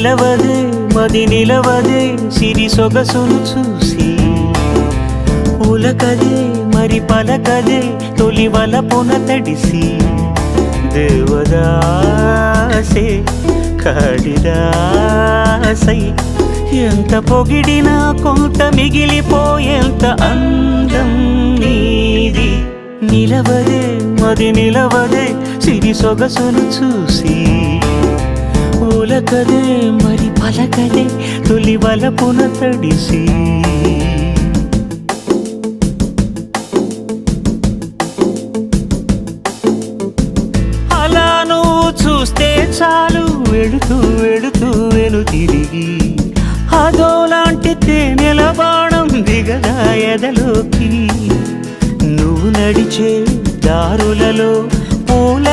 నిలవదే మది నిలవదే సిరి సొగసును చూసి ఉలకదే మరి పలకదే తొలి వలపున తడిసి దేవదాసే కాళిదాసై ఎంత పొగిడినా కొంత మిగిలిపోయేంత అందం నీది నిలవదే మది నిలవదే సిరి సొగసును చూసి ఉలకదే మరి పలకదే తొలి వలపున తడిసి అలా నువ్వు చూస్తే చాలు వెళుతూ వెళుతూ వెను తిరిగి అదోలాంటి తేనెల బాణం దిగదా ఎదలోకి నువ్వు నడిచే దారులలో పూల